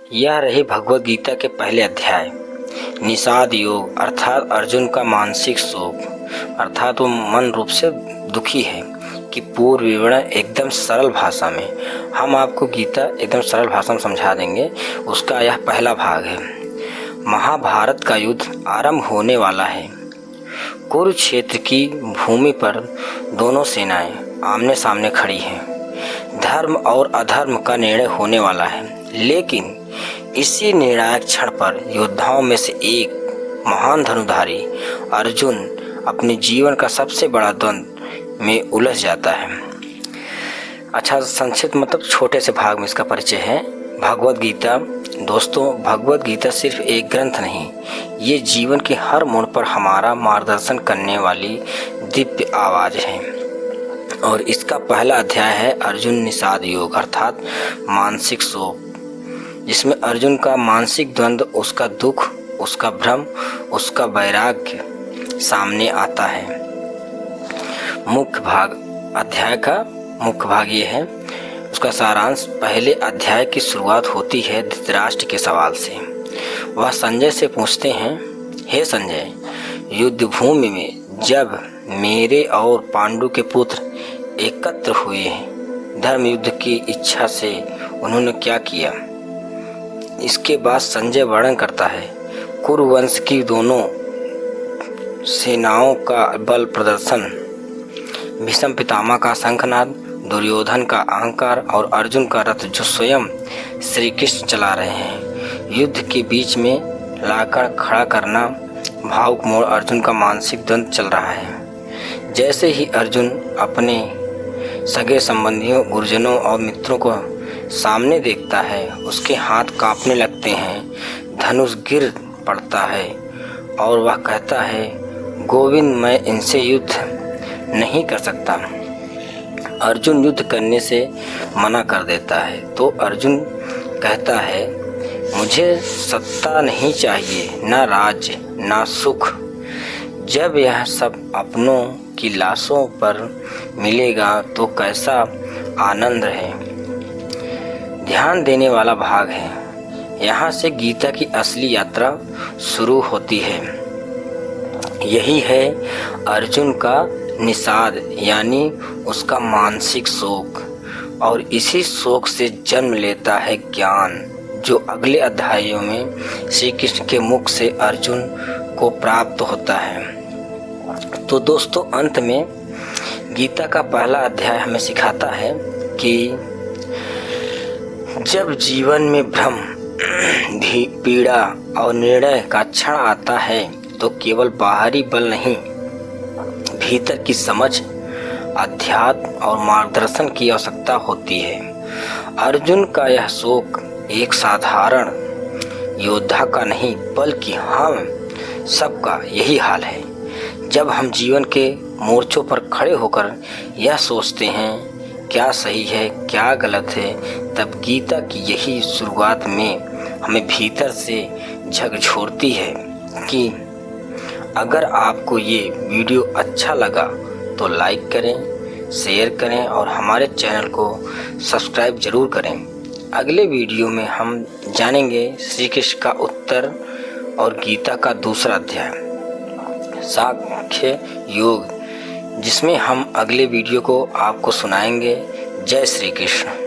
यह रहे भगवद गीता के पहले अध्याय। निषाद योग अर्थात अर्जुन का मानसिक शोक, अर्थात वो मन रूप से दुखी है कि पूर्व विवरण एकदम सरल भाषा में हम आपको गीता एकदम सरल भाषा में समझा देंगे। उसका यह पहला भाग है। महाभारत का युद्ध आरंभ होने वाला है। कुरुक्षेत्र की भूमि पर दोनों सेनाएं आमने सामने खड़ी हैं। धर्म और अधर्म का निर्णय होने वाला है, लेकिन इसी निर्णायक क्षण पर योद्धाओं में से एक महान धनुधारी अर्जुन अपने जीवन का सबसे बड़ा द्वंद्व में उलझ जाता है। अच्छा, संक्षिप्त मतलब छोटे से भाग में इसका परिचय है। भगवद गीता दोस्तों, भगवद गीता सिर्फ एक ग्रंथ नहीं, ये जीवन के हर मोड़ पर हमारा मार्गदर्शन करने वाली दिव्य आवाज़ है। और इसका पहला अध्याय है अर्जुन निषाद योग अर्थात मानसिक शोक, जिसमें अर्जुन का मानसिक द्वंद्व, उसका दुख, उसका भ्रम, उसका वैराग्य सामने आता है। मुख्य भाग, अध्याय का मुख्य भाग ये है। उसका सारांश, पहले अध्याय की शुरुआत होती है धृतराष्ट्र के सवाल से। वह संजय से पूछते हैं, हे संजय, युद्ध भूमि में जब मेरे और पांडु के पुत्र एकत्र हुए हैं, धर्म युद्ध की इच्छा से उन्होंने क्या किया। इसके बाद संजय वर्णन करता है कुरुवंश की दोनों सेनाओं का बल प्रदर्शन, भीष्म पितामह का शंखनाद, दुर्योधन का अहंकार और अर्जुन का रथ जो स्वयं श्री कृष्ण चला रहे हैं। युद्ध के बीच में लाकर खड़ा करना, भावुक मोड़, अर्जुन का मानसिक द्वंद्व चल रहा है। जैसे ही अर्जुन अपने सगे संबंधियों, गुरुजनों और मित्रों को सामने देखता है, उसके हाथ कांपने लगते हैं, धनुष गिर पड़ता है और वह कहता है, गोविंद, मैं इनसे युद्ध नहीं कर सकता। अर्जुन युद्ध करने से मना कर देता है तो अर्जुन कहता है, मुझे सत्ता नहीं चाहिए, ना राज्य, ना सुख। जब यह सब अपनों की लाशों पर मिलेगा तो कैसा आनंद है। ध्यान देने वाला भाग है। यहाँ से गीता की असली यात्रा शुरू होती है। यही है अर्जुन का निषाद, यानी उसका मानसिक शोक, और इसी शोक से जन्म लेता है ज्ञान, जो अगले अध्यायों में श्री कृष्ण के मुख से अर्जुन को प्राप्त होता है। तो दोस्तों, अंत में गीता का पहला अध्याय हमें सिखाता है कि जब जीवन में भ्रम, पीड़ा और निर्णय का क्षण आता है तो केवल बाहरी बल नहीं, भीतर की समझ, अध्यात्म और मार्गदर्शन की आवश्यकता होती है। अर्जुन का यह शोक एक साधारण योद्धा का नहीं, बल्कि हम सबका यही हाल है। जब हम जीवन के मोर्चों पर खड़े होकर यह सोचते हैं क्या सही है, क्या गलत है, तब गीता की यही शुरुआत में हमें भीतर से झकझोरती है कि अगर आपको ये वीडियो अच्छा लगा तो लाइक करें, शेयर करें और हमारे चैनल को सब्सक्राइब जरूर करें। अगले वीडियो में हम जानेंगे श्री कृष्ण का उत्तर और गीता का दूसरा अध्याय सांख्य योग, जिसमें हम अगले वीडियो को आपको सुनाएंगे। जय श्री कृष्ण।